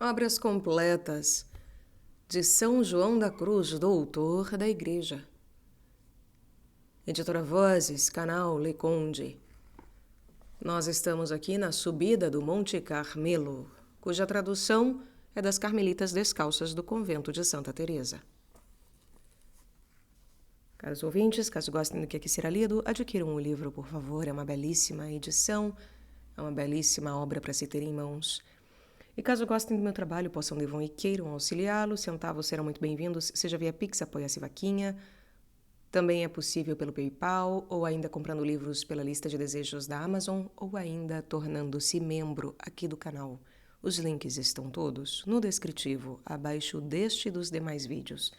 Obras completas de São João da Cruz, doutor da Igreja. Editora Vozes, canal Leconde. Nós estamos aqui na subida do Monte Carmelo, cuja tradução é das Carmelitas Descalças do Convento de Santa Teresa. Caros ouvintes, caso gostem do que aqui será lido, adquiram o livro, por favor. É uma belíssima edição, é uma belíssima obra para se ter em mãos. E caso gostem do meu trabalho, possam, devam e queiram auxiliá-lo, centavos serão muito bem-vindos, seja via Pix, Apoia-se Vaquinha. Também é possível pelo PayPal, ou ainda comprando livros pela lista de desejos da Amazon, ou ainda tornando-se membro aqui do canal. Os links estão todos no descritivo, abaixo deste e dos demais vídeos.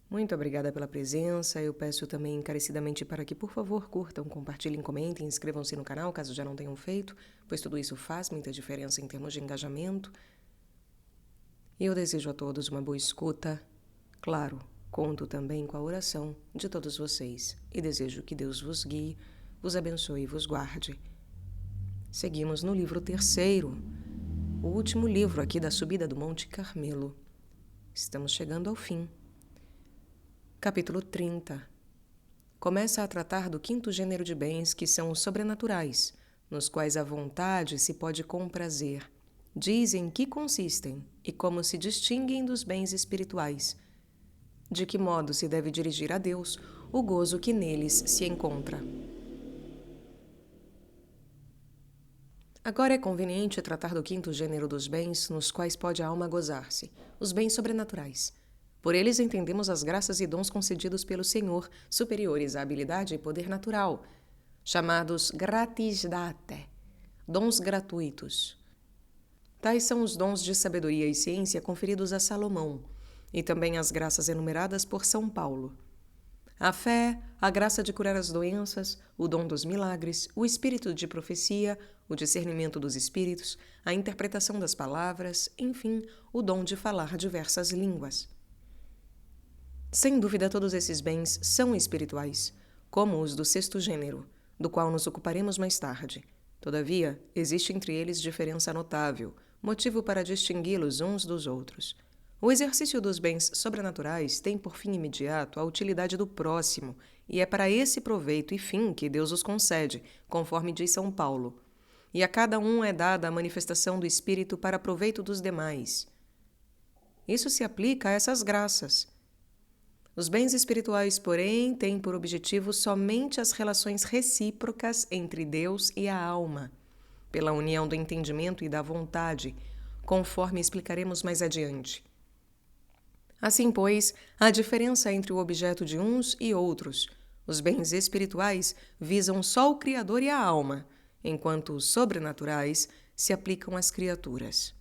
Muito obrigada pela presença. Eu peço também encarecidamente para que, por favor, curtam, compartilhem, comentem, inscrevam-se no canal, caso já não tenham feito, pois tudo isso faz muita diferença em termos de engajamento. E eu desejo a todos uma boa escuta. Claro, conto também com a oração de todos vocês e desejo que Deus vos guie, vos abençoe e vos guarde. Seguimos no livro 3º, o último livro aqui da subida do Monte Carmelo. Estamos chegando ao fim. Capítulo 30. Começa a tratar do 5º gênero de bens, que são os sobrenaturais, nos quais a vontade se pode comprazer. Diz em que consistem e como se distinguem dos bens espirituais. De que modo se deve dirigir a Deus o gozo que neles se encontra. Agora é conveniente tratar do 5º gênero dos bens nos quais pode a alma gozar-se, os bens sobrenaturais. Por eles entendemos as graças e dons concedidos pelo Senhor, superiores à habilidade e poder natural, chamados gratis date, dons gratuitos. Tais são os dons de sabedoria e ciência conferidos a Salomão, e também as graças enumeradas por São Paulo. A fé, a graça de curar as doenças, o dom dos milagres, o espírito de profecia, o discernimento dos espíritos, a interpretação das palavras, enfim, o dom de falar diversas línguas. Sem dúvida, todos esses bens são espirituais, como os do 6º gênero, do qual nos ocuparemos mais tarde. Todavia, existe entre eles diferença notável, motivo para distingui-los uns dos outros. O exercício dos bens sobrenaturais tem por fim imediato a utilidade do próximo, e é para esse proveito e fim que Deus os concede, conforme diz São Paulo. E a cada um é dada a manifestação do Espírito para proveito dos demais. Isso se aplica a essas graças. Os bens espirituais, porém, têm por objetivo somente as relações recíprocas entre Deus e a alma, pela união do entendimento e da vontade, conforme explicaremos mais adiante. Assim, pois, há diferença entre o objeto de uns e outros. Os bens espirituais visam só o Criador e a alma, enquanto os sobrenaturais se aplicam às criaturas.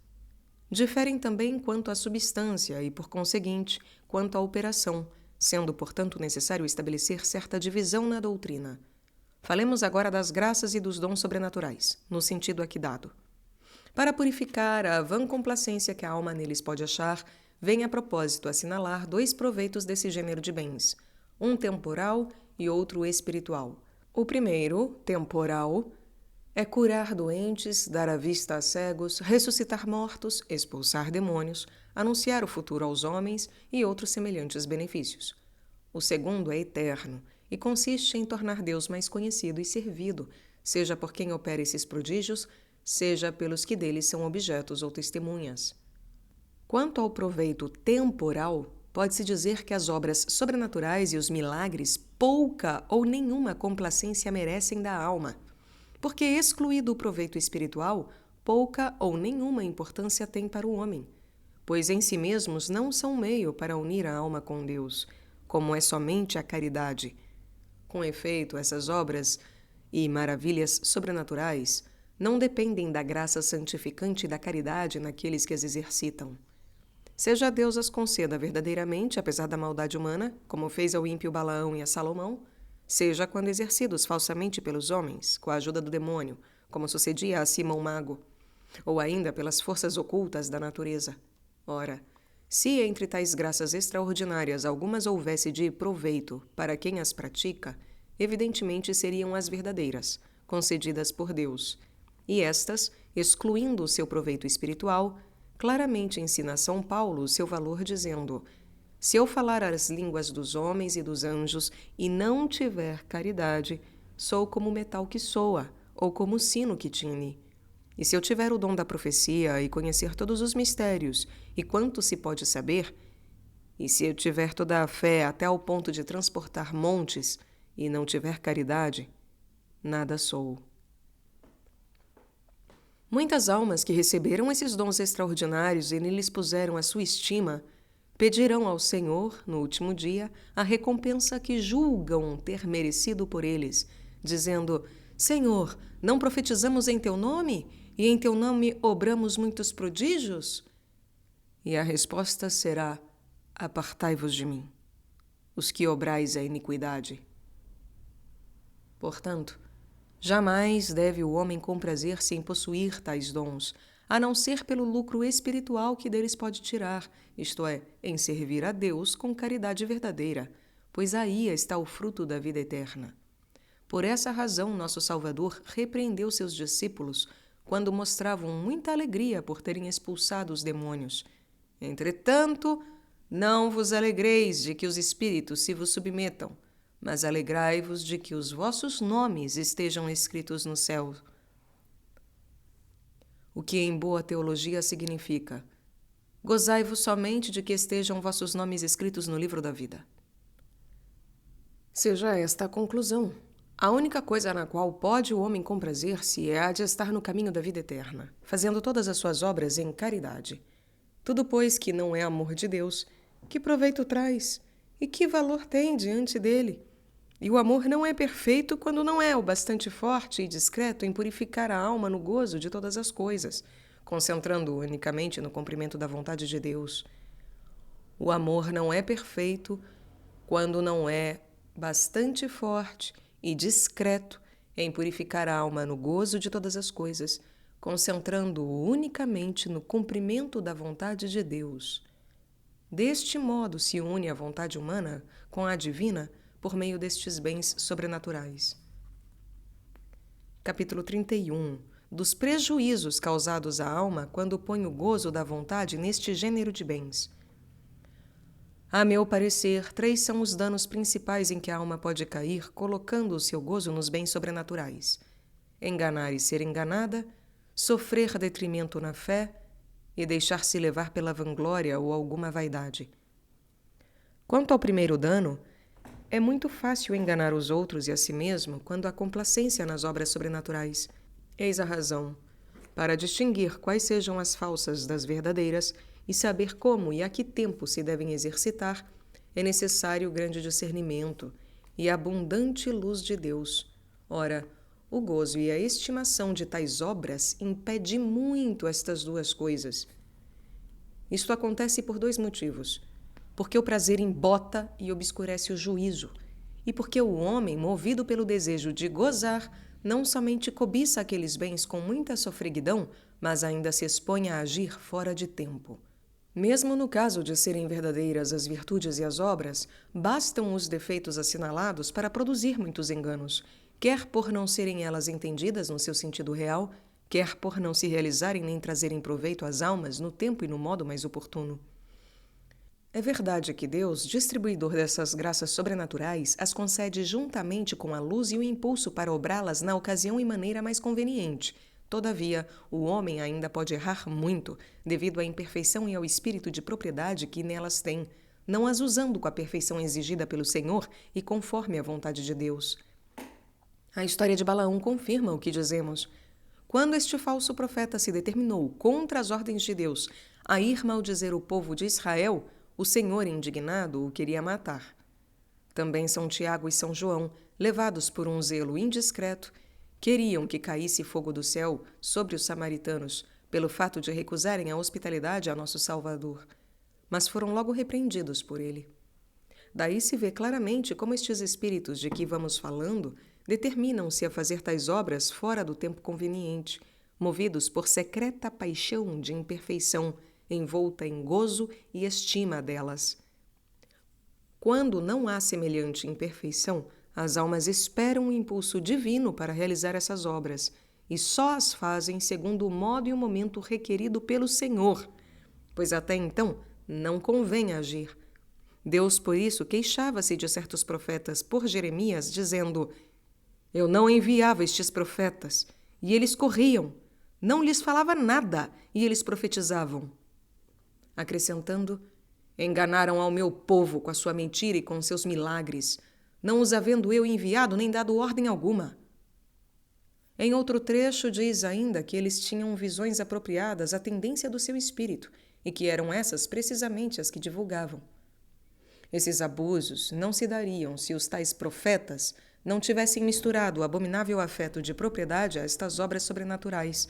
Diferem também quanto à substância e, por conseguinte, quanto à operação, sendo, portanto, necessário estabelecer certa divisão na doutrina. Falemos agora das graças e dos dons sobrenaturais, no sentido aqui dado. Para purificar a vã complacência que a alma neles pode achar, vem a propósito assinalar 2 proveitos desse gênero de bens, um temporal e outro espiritual. O primeiro, temporal, é curar doentes, dar a vista a cegos, ressuscitar mortos, expulsar demônios, anunciar o futuro aos homens e outros semelhantes benefícios. O segundo é eterno e consiste em tornar Deus mais conhecido e servido, seja por quem opera esses prodígios, seja pelos que deles são objetos ou testemunhas. Quanto ao proveito temporal, pode-se dizer que as obras sobrenaturais e os milagres pouca ou nenhuma complacência merecem da alma, porque, excluído o proveito espiritual, pouca ou nenhuma importância tem para o homem, pois em si mesmos não são meio para unir a alma com Deus, como é somente a caridade. Com efeito, essas obras e maravilhas sobrenaturais não dependem da graça santificante e da caridade naqueles que as exercitam. Seja Deus as conceda verdadeiramente, apesar da maldade humana, como fez ao ímpio Balaão e a Salomão, seja quando exercidos falsamente pelos homens, com a ajuda do demônio, como sucedia a Simão Mago, ou ainda pelas forças ocultas da natureza. Ora, se entre tais graças extraordinárias algumas houvesse de proveito para quem as pratica, evidentemente seriam as verdadeiras, concedidas por Deus, e estas excluindo o seu proveito espiritual, claramente ensina a São Paulo o seu valor, dizendo: se eu falar as línguas dos homens e dos anjos e não tiver caridade, sou como metal que soa, ou como sino que tine. E se eu tiver o dom da profecia e conhecer todos os mistérios e quanto se pode saber, e se eu tiver toda a fé até ao ponto de transportar montes e não tiver caridade, nada sou. Muitas almas que receberam esses dons extraordinários e neles puseram a sua estima, pedirão ao Senhor, no último dia, a recompensa que julgam ter merecido por eles, dizendo: Senhor, não profetizamos em teu nome? E em teu nome obramos muitos prodígios? E a resposta será: apartai-vos de mim, os que obrais a iniquidade. Portanto, jamais deve o homem comprazer-se em possuir tais dons, a não ser pelo lucro espiritual que deles pode tirar, isto é, em servir a Deus com caridade verdadeira, pois aí está o fruto da vida eterna. Por essa razão, nosso Salvador repreendeu seus discípulos quando mostravam muita alegria por terem expulsado os demônios. Entretanto, não vos alegreis de que os espíritos se vos submetam, mas alegrai-vos de que os vossos nomes estejam escritos no céu. O que em boa teologia significa: gozai-vos somente de que estejam vossos nomes escritos no livro da vida. Seja esta a conclusão. A única coisa na qual pode o homem comprazer-se é a de estar no caminho da vida eterna, fazendo todas as suas obras em caridade. Tudo, pois, que não é amor de Deus, que proveito traz e que valor tem diante dele? E o amor não é perfeito quando não é o bastante forte e discreto em purificar a alma no gozo de todas as coisas, concentrando-o unicamente no cumprimento da vontade de Deus. O amor não é perfeito quando não é bastante forte e discreto em purificar a alma no gozo de todas as coisas, concentrando-o unicamente no cumprimento da vontade de Deus. Deste modo se une a vontade humana com a divina por meio destes bens sobrenaturais. Capítulo 31. Dos prejuízos causados à alma quando põe o gozo da vontade neste gênero de bens. A meu parecer, 3 são os danos principais em que a alma pode cair colocando o seu gozo nos bens sobrenaturais: enganar e ser enganada, sofrer detrimento na fé e deixar-se levar pela vanglória ou alguma vaidade. Quanto ao primeiro dano, é muito fácil enganar os outros e a si mesmo quando há complacência nas obras sobrenaturais. Eis a razão. Para distinguir quais sejam as falsas das verdadeiras e saber como e a que tempo se devem exercitar, é necessário grande discernimento e abundante luz de Deus. Ora, o gozo e a estimação de tais obras impede muito estas duas coisas. Isto acontece por 2 motivos: porque o prazer embota e obscurece o juízo, e porque o homem, movido pelo desejo de gozar, não somente cobiça aqueles bens com muita sofreguidão, mas ainda se expõe a agir fora de tempo. Mesmo no caso de serem verdadeiras as virtudes e as obras, bastam os defeitos assinalados para produzir muitos enganos, quer por não serem elas entendidas no seu sentido real, quer por não se realizarem nem trazerem proveito às almas no tempo e no modo mais oportuno. É verdade que Deus, distribuidor dessas graças sobrenaturais, as concede juntamente com a luz e o impulso para obrá-las na ocasião e maneira mais conveniente. Todavia, o homem ainda pode errar muito, devido à imperfeição e ao espírito de propriedade que nelas tem, não as usando com a perfeição exigida pelo Senhor e conforme a vontade de Deus. A história de Balaão confirma o que dizemos. Quando este falso profeta se determinou, contra as ordens de Deus, a ir maldizer o povo de Israel, o Senhor, indignado, o queria matar. Também São Tiago e São João, levados por um zelo indiscreto, queriam que caísse fogo do céu sobre os samaritanos, pelo fato de recusarem a hospitalidade a nosso Salvador, mas foram logo repreendidos por ele. Daí se vê claramente como estes espíritos de que vamos falando determinam-se a fazer tais obras fora do tempo conveniente, movidos por secreta paixão de imperfeição, envolta em gozo e estima delas. Quando não há semelhante imperfeição, as almas esperam o impulso divino para realizar essas obras, e só as fazem segundo o modo e o momento requerido pelo Senhor, pois até então não convém agir. Deus, por isso, queixava-se de certos profetas por Jeremias, dizendo: Eu não enviava estes profetas, e eles corriam. Não lhes falava nada, e eles profetizavam. Acrescentando: Enganaram ao meu povo com a sua mentira e com seus milagres, não os havendo eu enviado nem dado ordem alguma. Em outro trecho diz ainda que eles tinham visões apropriadas à tendência do seu espírito, e que eram essas precisamente as que divulgavam. Esses abusos não se dariam se os tais profetas não tivessem misturado o abominável afeto de propriedade a estas obras sobrenaturais.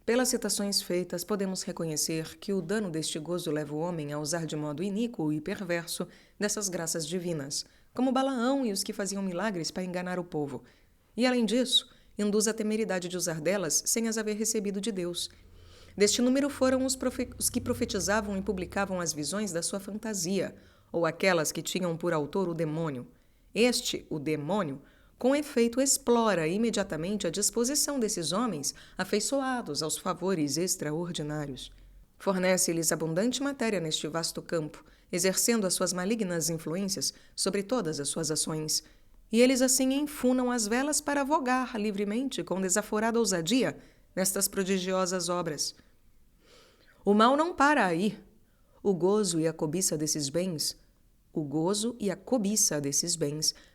Pelas citações feitas, podemos reconhecer que o dano deste gozo leva o homem a usar de modo iníquo e perverso dessas graças divinas, como Balaão e os que faziam milagres para enganar o povo, e, além disso, induz a temeridade de usar delas sem as haver recebido de Deus. Deste número foram os que profetizavam e publicavam as visões da sua fantasia, ou aquelas que tinham por autor o demônio. Este, o demônio, com efeito explora imediatamente a disposição desses homens afeiçoados aos favores extraordinários. Fornece-lhes abundante matéria neste vasto campo, exercendo as suas malignas influências sobre todas as suas ações, e eles assim enfunam as velas para vogar livremente com desaforada ousadia nestas prodigiosas obras. O mal não para aí. O gozo e a cobiça desses bens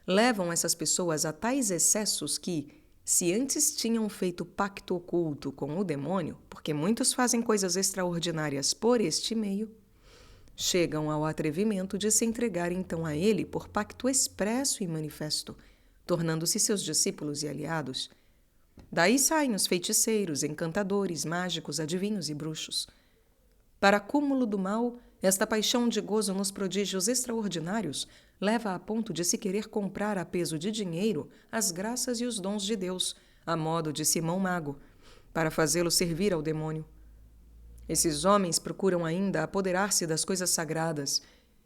levam essas pessoas a tais excessos que, se antes tinham feito pacto oculto com o demônio, porque muitos fazem coisas extraordinárias por este meio, chegam ao atrevimento de se entregar então a ele por pacto expresso e manifesto, tornando-se seus discípulos e aliados. Daí saem os feiticeiros, encantadores, mágicos, adivinhos e bruxos. Para cúmulo do mal, esta paixão de gozo nos prodígios extraordinários leva a ponto de se querer comprar a peso de dinheiro as graças e os dons de Deus, a modo de Simão Mago, para fazê-lo servir ao demônio. Esses homens procuram ainda apoderar-se das coisas sagradas,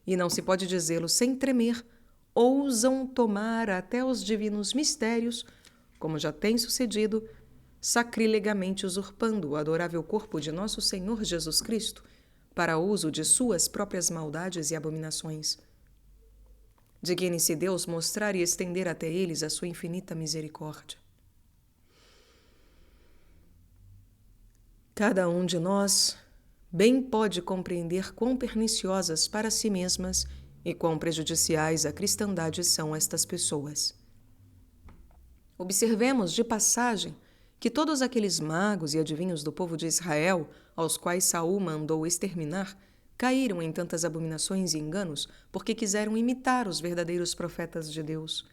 e não se pode dizê-lo sem tremer, ousam tomar até os divinos mistérios, como já tem sucedido, sacrilegamente usurpando o adorável corpo de nosso Senhor Jesus Cristo, para uso de suas próprias maldades e abominações. Digne-se Deus mostrar e estender até eles a sua infinita misericórdia. Cada um de nós bem pode compreender quão perniciosas para si mesmas e quão prejudiciais à cristandade são estas pessoas. Observemos de passagem que todos aqueles magos e adivinhos do povo de Israel, aos quais Saul mandou exterminar, caíram em tantas abominações e enganos porque quiseram imitar os verdadeiros profetas de Deus.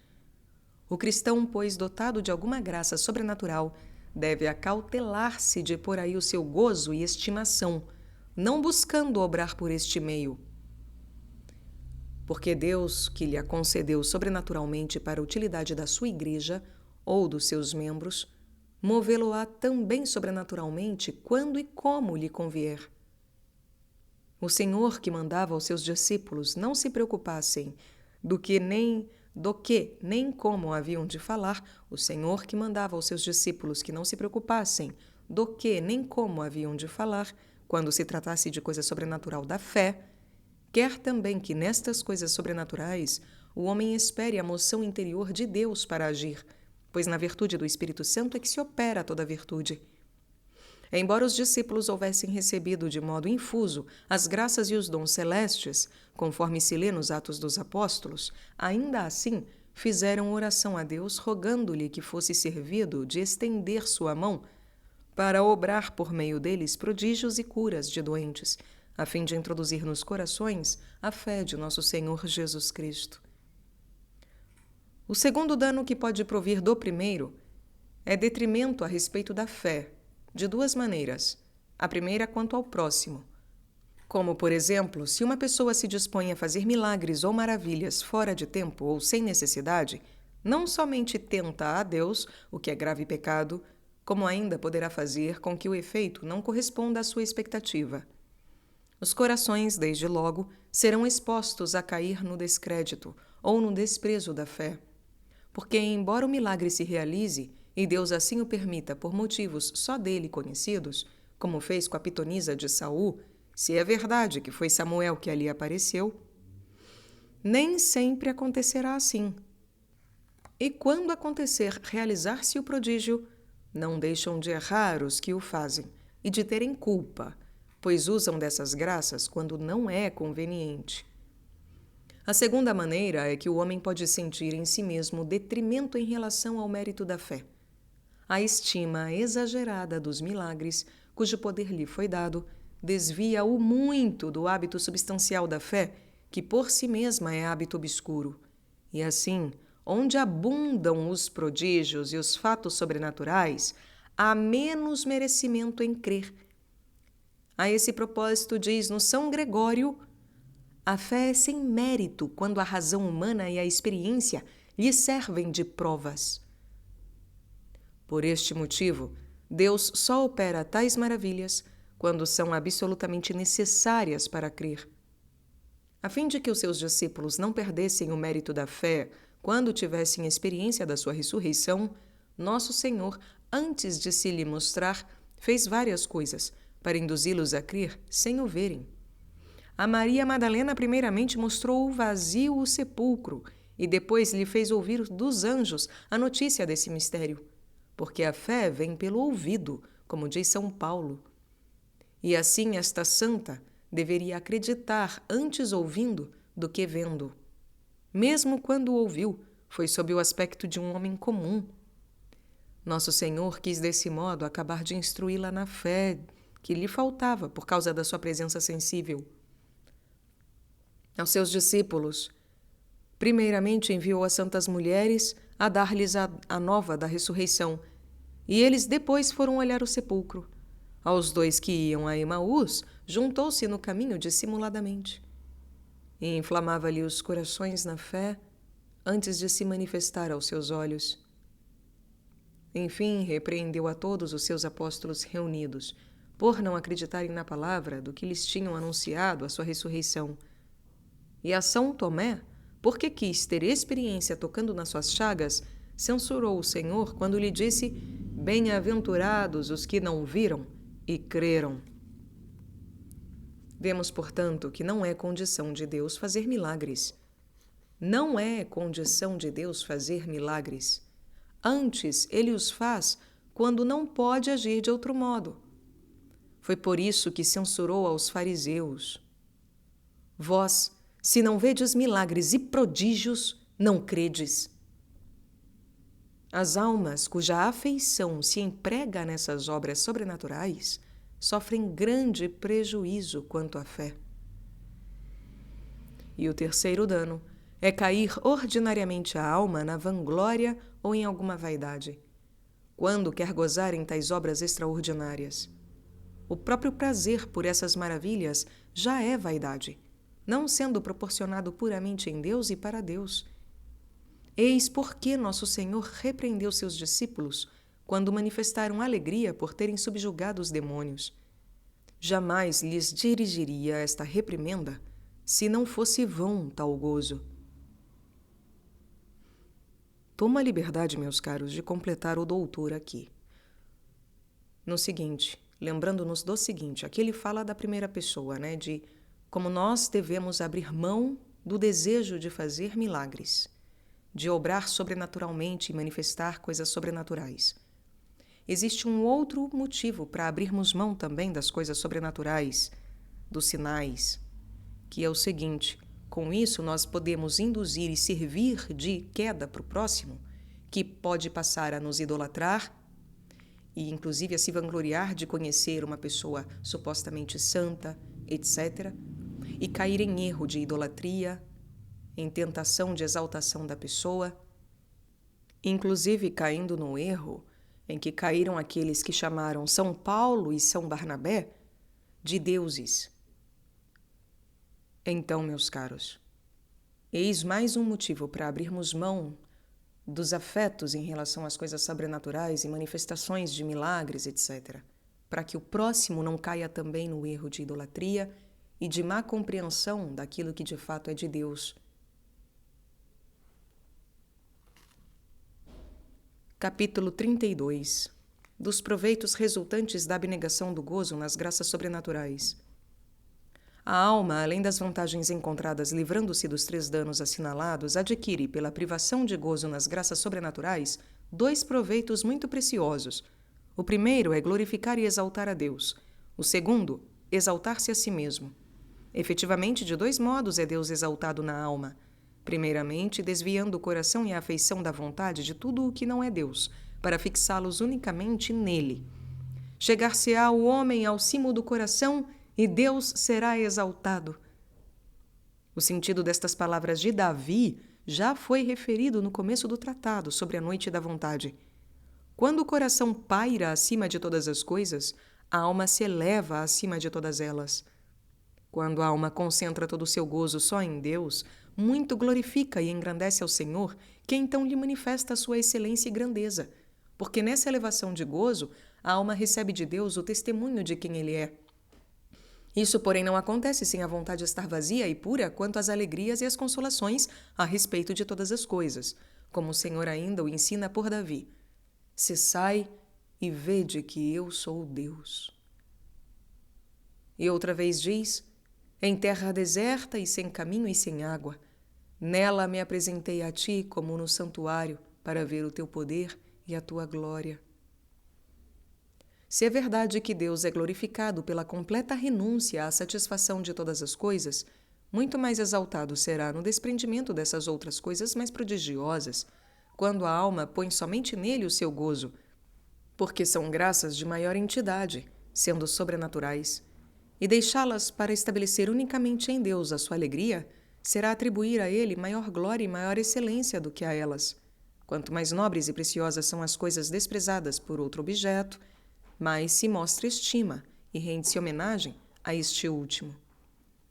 O cristão, pois, dotado de alguma graça sobrenatural, deve acautelar-se de pôr aí o seu gozo e estimação, não buscando obrar por este meio. Porque Deus, que lhe a concedeu sobrenaturalmente para a utilidade da sua igreja ou dos seus membros, movê-lo-á também sobrenaturalmente quando e como lhe convier. O Senhor que mandava aos seus discípulos não se preocupassem do que nem como haviam de falar, o Senhor que mandava aos seus discípulos que não se preocupassem do que nem como haviam de falar, quando se tratasse de coisa sobrenatural da fé, quer também que nestas coisas sobrenaturais o homem espere a moção interior de Deus para agir, pois na virtude do Espírito Santo é que se opera toda a virtude. Embora os discípulos houvessem recebido de modo infuso as graças e os dons celestes, conforme se lê nos Atos dos Apóstolos, ainda assim fizeram oração a Deus, rogando-lhe que fosse servido de estender sua mão para obrar por meio deles prodígios e curas de doentes, a fim de introduzir nos corações a fé de nosso Senhor Jesus Cristo. O segundo dano que pode provir do primeiro é detrimento a respeito da fé, de duas maneiras. A primeira quanto ao próximo. Como, por exemplo, se uma pessoa se dispõe a fazer milagres ou maravilhas fora de tempo ou sem necessidade, não somente tenta a Deus, o que é grave pecado, como ainda poderá fazer com que o efeito não corresponda à sua expectativa. Os corações, desde logo, serão expostos a cair no descrédito ou no desprezo da fé. Porque, embora o milagre se realize, e Deus assim o permita por motivos só dele conhecidos, como fez com a pitonisa de Saul, se é verdade que foi Samuel que ali apareceu, nem sempre acontecerá assim. E quando acontecer realizar-se o prodígio, não deixam de errar os que o fazem e de terem culpa, pois usam dessas graças quando não é conveniente. A segunda maneira é que o homem pode sentir em si mesmo detrimento em relação ao mérito da fé. A estima exagerada dos milagres, cujo poder lhe foi dado, desvia-o muito do hábito substancial da fé, que por si mesma é hábito obscuro. E assim, onde abundam os prodígios e os fatos sobrenaturais, há menos merecimento em crer. A esse propósito, diz-nos São Gregório, a fé é sem mérito quando a razão humana e a experiência lhe servem de provas. Por este motivo, Deus só opera tais maravilhas quando são absolutamente necessárias para crer. A fim de que os seus discípulos não perdessem o mérito da fé quando tivessem experiência da sua ressurreição, nosso Senhor, antes de se lhe mostrar, fez várias coisas para induzi-los a crer sem o verem. A Maria Madalena primeiramente mostrou vazio o sepulcro e depois lhe fez ouvir dos anjos a notícia desse mistério, porque a fé vem pelo ouvido, como diz São Paulo. E assim esta santa deveria acreditar antes ouvindo do que vendo. Mesmo quando ouviu, foi sob o aspecto de um homem comum. Nosso Senhor quis desse modo acabar de instruí-la na fé que lhe faltava por causa da sua presença sensível. Aos seus discípulos, primeiramente enviou as santas mulheres a dar-lhes a nova da ressurreição, e eles depois foram olhar o sepulcro. Aos 2 que iam a Emaús, juntou-se no caminho dissimuladamente e inflamava-lhe os corações na fé antes de se manifestar aos seus olhos. Enfim, repreendeu a todos os seus apóstolos reunidos, por não acreditarem na palavra do que lhes tinham anunciado a sua ressurreição. E a São Tomé, porque quis ter experiência tocando nas suas chagas, censurou o Senhor quando lhe disse: Bem-aventurados os que não viram e creram. Vemos, portanto, que não é condição de Deus fazer milagres. Não é condição de Deus fazer milagres. Antes, ele os faz quando não pode agir de outro modo. Foi por isso que censurou aos fariseus: Vós, se não vedes milagres e prodígios, não credes. As almas cuja afeição se emprega nessas obras sobrenaturais sofrem grande prejuízo quanto à fé. E o terceiro dano é cair ordinariamente a alma na vanglória ou em alguma vaidade, quando quer gozar em tais obras extraordinárias. O próprio prazer por essas maravilhas já é vaidade, não sendo proporcionado puramente em Deus e para Deus. Eis por que nosso Senhor repreendeu seus discípulos quando manifestaram alegria por terem subjugado os demônios. Jamais lhes dirigiria esta reprimenda se não fosse vão tal gozo. Tomo a liberdade, meus caros, de completar o doutor aqui. No seguinte, lembrando-nos do seguinte, aqui ele fala da primeira pessoa, né, de como nós devemos abrir mão do desejo de fazer milagres, de obrar sobrenaturalmente e manifestar coisas sobrenaturais. Existe um outro motivo para abrirmos mão também das coisas sobrenaturais, dos sinais, que é o seguinte: com isso nós podemos induzir e servir de queda para o próximo, que pode passar a nos idolatrar e inclusive a se vangloriar de conhecer uma pessoa supostamente santa, etc., e cair em erro de idolatria, em tentação de exaltação da pessoa, inclusive caindo no erro em que caíram aqueles que chamaram São Paulo e São Barnabé de deuses. Então, meus caros, eis mais um motivo para abrirmos mão dos afetos em relação às coisas sobrenaturais e manifestações de milagres, etc., para que o próximo não caia também no erro de idolatria e de má compreensão daquilo que de fato é de Deus. Capítulo 32. Dos proveitos resultantes da abnegação do gozo nas graças sobrenaturais. A alma, além das vantagens encontradas livrando-se dos 3 danos assinalados, adquire, pela privação de gozo nas graças sobrenaturais, 2 proveitos muito preciosos. O primeiro é glorificar e exaltar a Deus. O segundo, exaltar-se a si mesmo. Efetivamente, de 2 modos é Deus exaltado na alma. Primeiramente, desviando o coração e a afeição da vontade de tudo o que não é Deus, para fixá-los unicamente nele. Chegar-se-á o homem ao cimo do coração e Deus será exaltado. O sentido destas palavras de Davi já foi referido no começo do tratado sobre a noite da vontade. Quando o coração paira acima de todas as coisas, a alma se eleva acima de todas elas. Quando a alma concentra todo o seu gozo só em Deus, muito glorifica e engrandece ao Senhor, que então lhe manifesta a sua excelência e grandeza, porque nessa elevação de gozo, a alma recebe de Deus o testemunho de quem Ele é. Isso, porém, não acontece sem a vontade estar vazia e pura quanto às alegrias e às consolações a respeito de todas as coisas, como o Senhor ainda o ensina por Davi. Cessai e vede que eu sou Deus. E outra vez diz: em terra deserta e sem caminho e sem água, nela me apresentei a ti como no santuário para ver o teu poder e a tua glória. Se é verdade que Deus é glorificado pela completa renúncia à satisfação de todas as coisas, muito mais exaltado será no desprendimento dessas outras coisas mais prodigiosas, quando a alma põe somente nele o seu gozo, porque são graças de maior entidade, sendo sobrenaturais. E deixá-las para estabelecer unicamente em Deus a sua alegria, será atribuir a Ele maior glória e maior excelência do que a elas. Quanto mais nobres e preciosas são as coisas desprezadas por outro objeto, mais se mostra estima e rende-se homenagem a este último.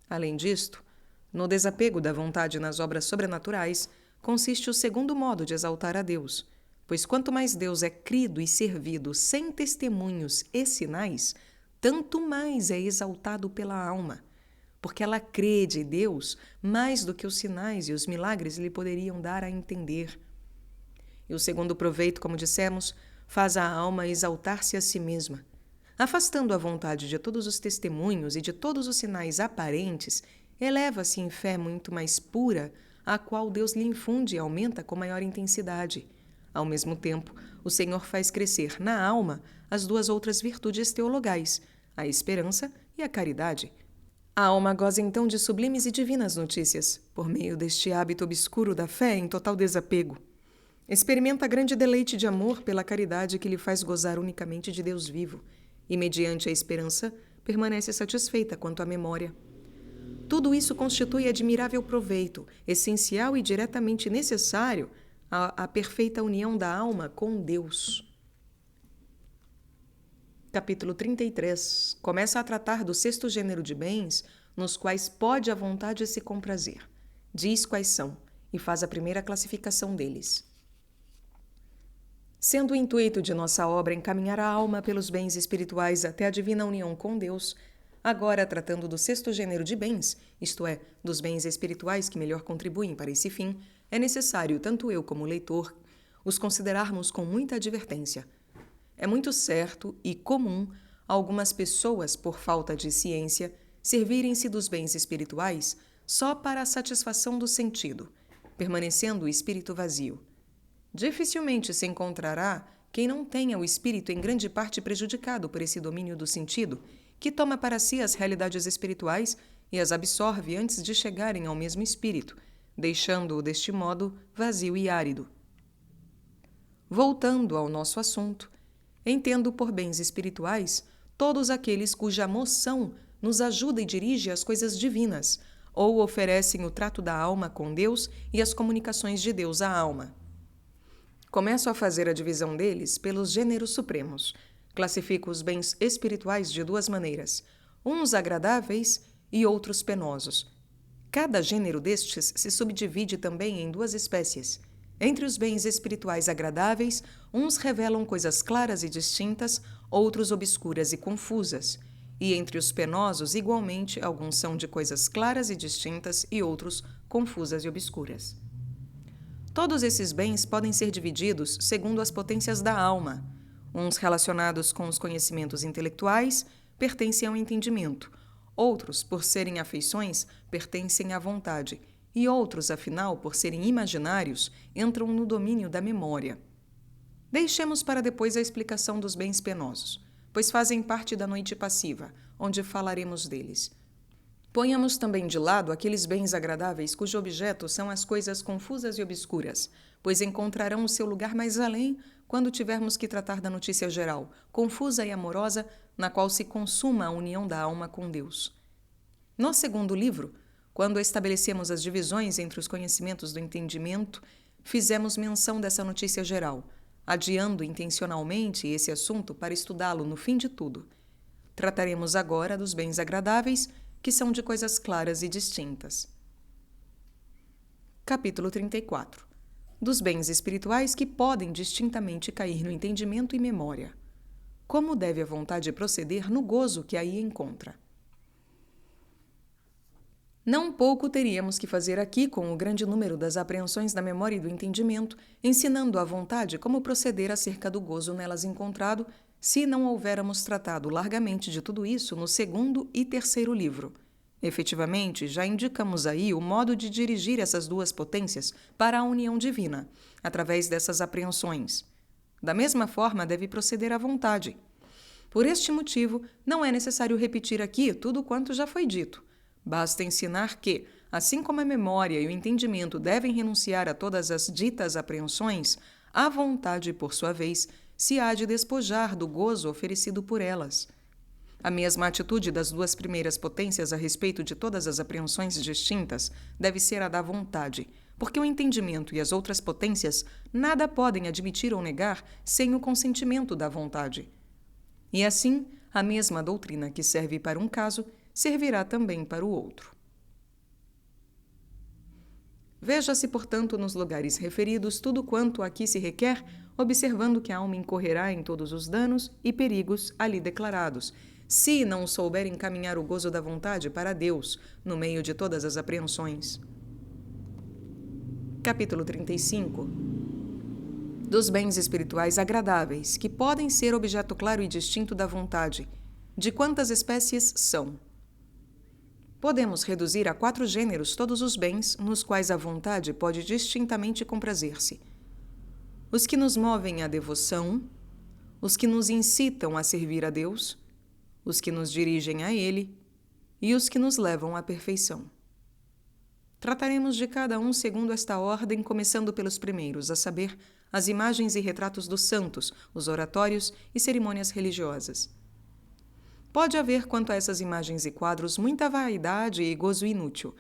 Além disto, no desapego da vontade nas obras sobrenaturais, consiste o segundo modo de exaltar a Deus, pois quanto mais Deus é crido e servido sem testemunhos e sinais, tanto mais é exaltado pela alma, porque ela crê de Deus mais do que os sinais e os milagres lhe poderiam dar a entender. E o segundo proveito, como dissemos, faz a alma exaltar-se a si mesma, afastando a vontade de todos os testemunhos e de todos os sinais aparentes, eleva-se em fé muito mais pura, a qual Deus lhe infunde e aumenta com maior intensidade. Ao mesmo tempo, o Senhor faz crescer na alma as 2 outras virtudes teologais, a esperança e a caridade. A alma goza então de sublimes e divinas notícias, por meio deste hábito obscuro da fé em total desapego. Experimenta grande deleite de amor pela caridade que lhe faz gozar unicamente de Deus vivo, e mediante a esperança permanece satisfeita quanto à memória. Tudo isso constitui admirável proveito, essencial e diretamente necessário à perfeita união da alma com Deus. Capítulo 33 começa a tratar do 6º gênero de bens nos quais pode a vontade se comprazer. Diz quais são e faz a primeira classificação deles. Sendo o intuito de nossa obra encaminhar a alma pelos bens espirituais até a divina união com Deus, agora tratando do 6º gênero de bens, isto é, dos bens espirituais que melhor contribuem para esse fim, é necessário, tanto eu como o leitor, os considerarmos com muita advertência. É muito certo e comum algumas pessoas, por falta de ciência, servirem-se dos bens espirituais só para a satisfação do sentido, permanecendo o espírito vazio. Dificilmente se encontrará quem não tenha o espírito em grande parte prejudicado por esse domínio do sentido, que toma para si as realidades espirituais e as absorve antes de chegarem ao mesmo espírito, deixando-o deste modo vazio e árido. Voltando ao nosso assunto, entendo por bens espirituais todos aqueles cuja moção nos ajuda e dirige às coisas divinas, ou oferecem o trato da alma com Deus e as comunicações de Deus à alma. Começo a fazer a divisão deles pelos gêneros supremos. Classifico os bens espirituais de 2 maneiras, uns agradáveis e outros penosos. Cada gênero destes se subdivide também em 2 espécies. Entre os bens espirituais agradáveis, uns revelam coisas claras e distintas, outros obscuras e confusas. E entre os penosos, igualmente, alguns são de coisas claras e distintas e outros confusas e obscuras. Todos esses bens podem ser divididos segundo as potências da alma. Uns relacionados com os conhecimentos intelectuais pertencem ao entendimento, outros, por serem afeições, pertencem à vontade, e outros, afinal, por serem imaginários, entram no domínio da memória. Deixemos para depois a explicação dos bens penosos, pois fazem parte da noite passiva, onde falaremos deles. Ponhamos também de lado aqueles bens agradáveis cujo objeto são as coisas confusas e obscuras, pois encontrarão o seu lugar mais além quando tivermos que tratar da notícia geral, confusa e amorosa, na qual se consuma a união da alma com Deus. No segundo livro, quando estabelecemos as divisões entre os conhecimentos do entendimento, fizemos menção dessa notícia geral, adiando intencionalmente esse assunto para estudá-lo no fim de tudo. Trataremos agora dos bens agradáveis, que são de coisas claras e distintas. Capítulo 34. Dos bens espirituais que podem distintamente cair no entendimento e memória. Como deve a vontade proceder no gozo que aí encontra? Não pouco teríamos que fazer aqui com o grande número das apreensões da memória e do entendimento, ensinando à vontade como proceder acerca do gozo nelas encontrado, se não houvéramos tratado largamente de tudo isso no segundo e terceiro livro. Efetivamente, já indicamos aí o modo de dirigir essas duas potências para a união divina, através dessas apreensões. Da mesma forma, deve proceder a vontade. Por este motivo, não é necessário repetir aqui tudo quanto já foi dito. Basta ensinar que, assim como a memória e o entendimento devem renunciar a todas as ditas apreensões, a vontade, por sua vez, se há de despojar do gozo oferecido por elas. A mesma atitude das duas primeiras potências a respeito de todas as apreensões distintas deve ser a da vontade, porque o entendimento e as outras potências nada podem admitir ou negar sem o consentimento da vontade. E assim, a mesma doutrina que serve para um caso servirá também para o outro. Veja-se, portanto, nos lugares referidos tudo quanto aqui se requer, observando que a alma incorrerá em todos os danos e perigos ali declarados, se não souber encaminhar o gozo da vontade para Deus, no meio de todas as apreensões. Capítulo 35. Dos bens espirituais agradáveis, que podem ser objeto claro e distinto da vontade. De quantas espécies são? Podemos reduzir a 4 gêneros todos os bens nos quais a vontade pode distintamente comprazer-se. Os que nos movem à devoção, os que nos incitam a servir a Deus, os que nos dirigem a Ele e os que nos levam à perfeição. Trataremos de cada um segundo esta ordem, começando pelos primeiros, a saber, as imagens e retratos dos santos, os oratórios e cerimônias religiosas. Pode haver, quanto a essas imagens e quadros, muita vaidade e gozo inútil.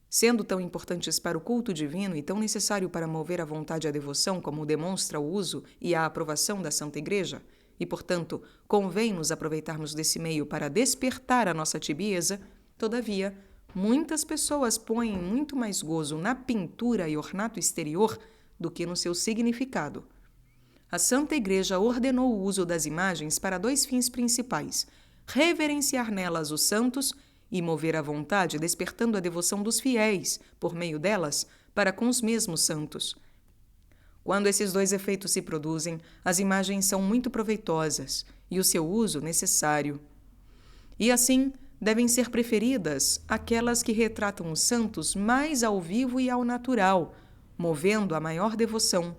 Sendo tão importantes para o culto divino e tão necessário para mover a vontade à devoção, como demonstra o uso e a aprovação da Santa Igreja, e, portanto, convém-nos aproveitarmos desse meio para despertar a nossa tibieza, todavia, muitas pessoas põem muito mais gozo na pintura e ornato exterior do que no seu significado. A Santa Igreja ordenou o uso das imagens para 2 fins principais: reverenciar nelas os santos e mover a vontade, despertando a devoção dos fiéis, por meio delas, para com os mesmos santos. Quando esses 2 efeitos se produzem, as imagens são muito proveitosas e o seu uso necessário. E assim, devem ser preferidas aquelas que retratam os santos mais ao vivo e ao natural, movendo a maior devoção.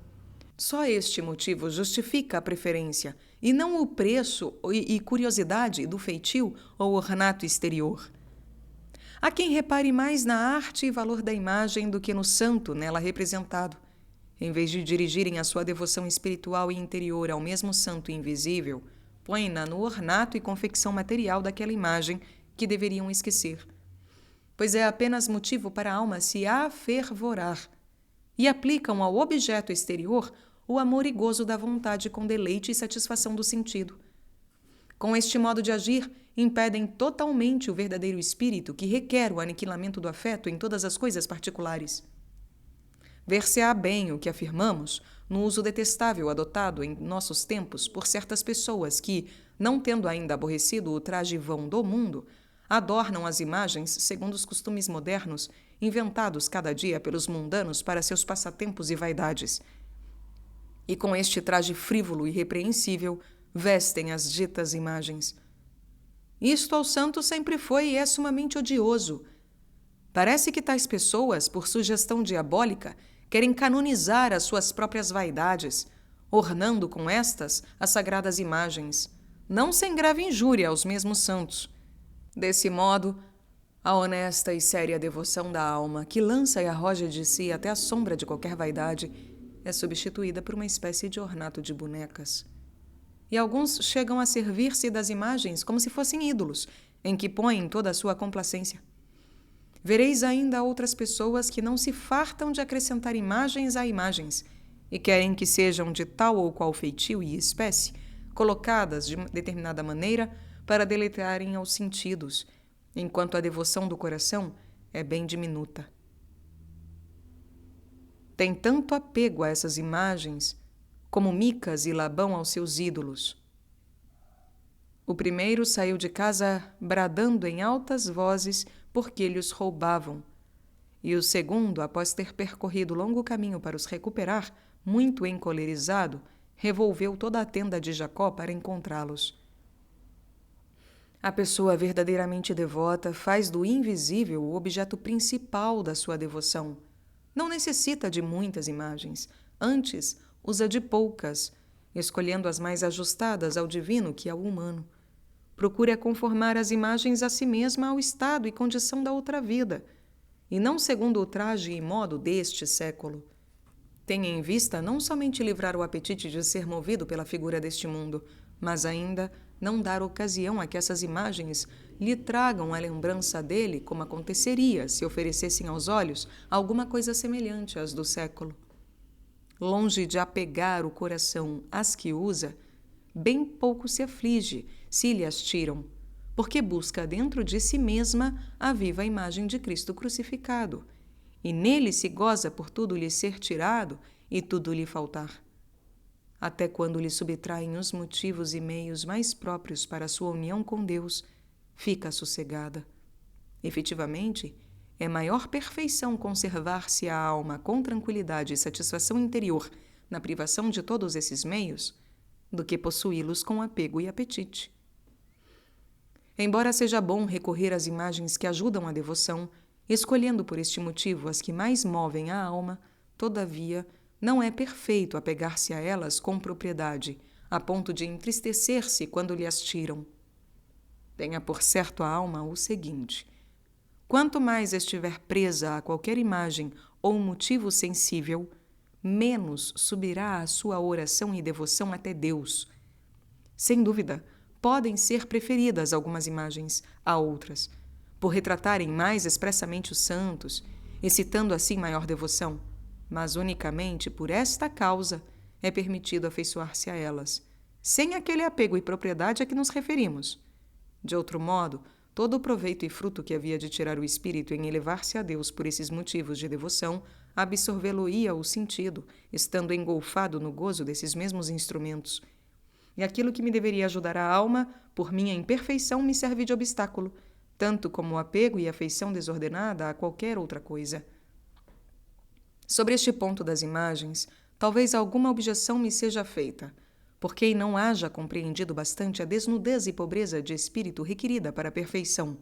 Só este motivo justifica a preferência, e não o preço e curiosidade do feitio ou ornato exterior. Há quem repare mais na arte e valor da imagem do que no santo nela representado. Em vez de dirigirem a sua devoção espiritual e interior ao mesmo santo invisível, põem-na no ornato e confecção material daquela imagem que deveriam esquecer. Pois é apenas motivo para a alma se afervorar, e aplicam ao objeto exterior o amor e gozo da vontade com deleite e satisfação do sentido. Com este modo de agir, impedem totalmente o verdadeiro espírito que requer o aniquilamento do afeto em todas as coisas particulares. Ver-se-á bem o que afirmamos no uso detestável adotado em nossos tempos por certas pessoas que, não tendo ainda aborrecido o traje vão do mundo, adornam as imagens segundo os costumes modernos, inventados cada dia pelos mundanos para seus passatempos e vaidades. E com este traje frívolo e repreensível, vestem as ditas imagens. Isto ao santo sempre foi e é sumamente odioso. Parece que tais pessoas, por sugestão diabólica, querem canonizar as suas próprias vaidades, ornando com estas as sagradas imagens, não sem grave injúria aos mesmos santos. Desse modo, a honesta e séria devoção da alma, que lança e arroja de si até a sombra de qualquer vaidade, é substituída por uma espécie de ornato de bonecas. E alguns chegam a servir-se das imagens como se fossem ídolos, em que põem toda a sua complacência. Vereis ainda outras pessoas que não se fartam de acrescentar imagens a imagens e querem que sejam de tal ou qual feitio e espécie, colocadas de determinada maneira para deleitarem aos sentidos, enquanto a devoção do coração é bem diminuta. Tem tanto apego a essas imagens como Micas e Labão aos seus ídolos. O primeiro saiu de casa bradando em altas vozes porque lhes roubavam, e o segundo, após ter percorrido longo caminho para os recuperar, muito encolerizado, revolveu toda a tenda de Jacó para encontrá-los. A pessoa verdadeiramente devota faz do invisível o objeto principal da sua devoção. Não necessita de muitas imagens, antes usa de poucas, escolhendo as mais ajustadas ao divino que ao humano. Procura conformar as imagens a si mesma ao estado e condição da outra vida, e não segundo o traje e modo deste século. Tenha em vista não somente livrar o apetite de ser movido pela figura deste mundo, mas ainda não dar ocasião a que essas imagens lhe tragam a lembrança dele, como aconteceria se oferecessem aos olhos alguma coisa semelhante às do século. Longe de apegar o coração às que usa, bem pouco se aflige se lhe as tiram, porque busca dentro de si mesma a viva imagem de Cristo crucificado, e nele se goza por tudo lhe ser tirado e tudo lhe faltar. Até quando lhe subtraem os motivos e meios mais próprios para a sua união com Deus, fica sossegada. Efetivamente, é maior perfeição conservar-se a alma com tranquilidade e satisfação interior na privação de todos esses meios do que possuí-los com apego e apetite. Embora seja bom recorrer às imagens que ajudam a devoção, escolhendo por este motivo as que mais movem a alma, todavia, não é perfeito apegar-se a elas com propriedade, a ponto de entristecer-se quando lhe as tiram. Tenha por certo a alma o seguinte: quanto mais estiver presa a qualquer imagem ou motivo sensível, menos subirá a sua oração e devoção até Deus. Sem dúvida, podem ser preferidas algumas imagens a outras, por retratarem mais expressamente os santos, excitando assim maior devoção, mas unicamente por esta causa é permitido afeiçoar-se a elas, sem aquele apego e propriedade a que nos referimos. De outro modo, todo o proveito e fruto que havia de tirar o espírito em elevar-se a Deus por esses motivos de devoção, absorvê-lo-ia o sentido, estando engolfado no gozo desses mesmos instrumentos. E aquilo que me deveria ajudar a alma, por minha imperfeição, me serve de obstáculo, tanto como o apego e a afeição desordenada a qualquer outra coisa. Sobre este ponto das imagens, talvez alguma objeção me seja feita, por quem não haja compreendido bastante a desnudez e pobreza de espírito requerida para a perfeição.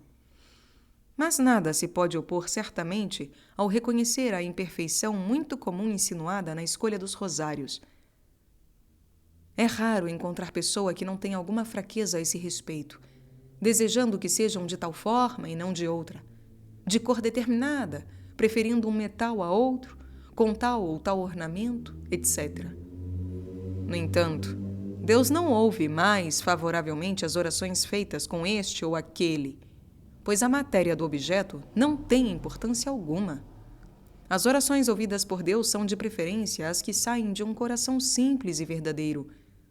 Mas nada se pode opor certamente ao reconhecer a imperfeição muito comum insinuada na escolha dos rosários. É raro encontrar pessoa que não tenha alguma fraqueza a esse respeito, desejando que sejam de tal forma e não de outra, de cor determinada, preferindo um metal a outro, com tal ou tal ornamento, etc. No entanto, Deus não ouve mais favoravelmente as orações feitas com este ou aquele, pois a matéria do objeto não tem importância alguma. As orações ouvidas por Deus são de preferência as que saem de um coração simples e verdadeiro,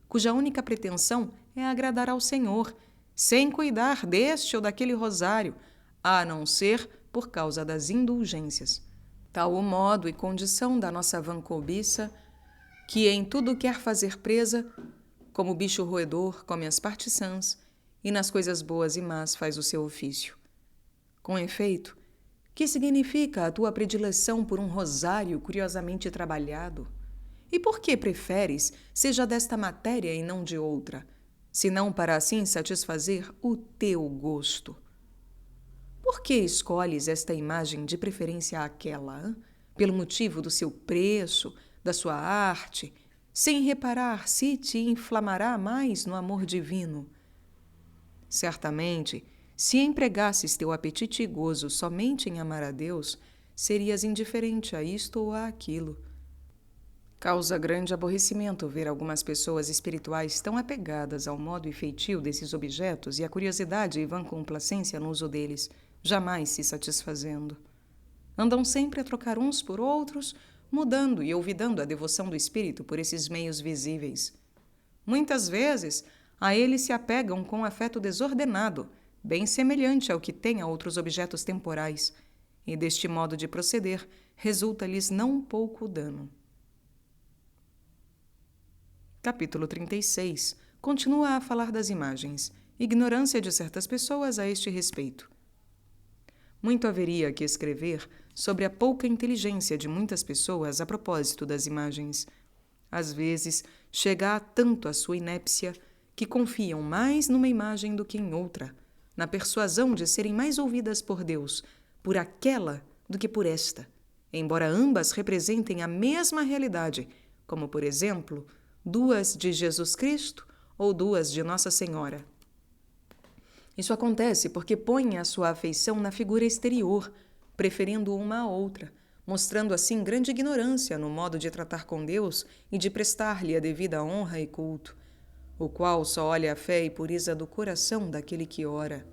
cuja única pretensão é agradar ao Senhor, sem cuidar deste ou daquele rosário, a não ser por causa das indulgências. Tal o modo e condição da nossa vã cobiça, que em tudo quer fazer presa, como bicho roedor come as partes sãs, e nas coisas boas e más faz o seu ofício. Com efeito, que significa a tua predileção por um rosário curiosamente trabalhado? E por que preferes seja desta matéria e não de outra, senão para assim satisfazer o teu gosto? Por que escolhes esta imagem de preferência àquela, hein? Pelo motivo do seu preço, da sua arte, sem reparar se te inflamará mais no amor divino? Certamente, se empregasses teu apetite e gozo somente em amar a Deus, serias indiferente a isto ou a aquilo. Causa grande aborrecimento ver algumas pessoas espirituais tão apegadas ao modo e feitio desses objetos e à curiosidade e vã complacência no uso deles, jamais se satisfazendo. Andam sempre a trocar uns por outros, mudando e olvidando a devoção do espírito por esses meios visíveis. Muitas vezes, a eles se apegam com afeto desordenado, bem semelhante ao que tem a outros objetos temporais, e deste modo de proceder resulta-lhes não pouco dano. Capítulo 36 continua a falar das imagens, ignorância de certas pessoas a este respeito. Muito haveria que escrever sobre a pouca inteligência de muitas pessoas a propósito das imagens. Às vezes, chega a tanto a sua inépcia que confiam mais numa imagem do que em outra, na persuasão de serem mais ouvidas por Deus, por aquela do que por esta, embora ambas representem a mesma realidade, como, por exemplo, duas de Jesus Cristo ou duas de Nossa Senhora. Isso acontece porque põem a sua afeição na figura exterior, preferindo uma à outra, mostrando assim grande ignorância no modo de tratar com Deus e de prestar-lhe a devida honra e culto, o qual só olha a fé e pureza do coração daquele que ora.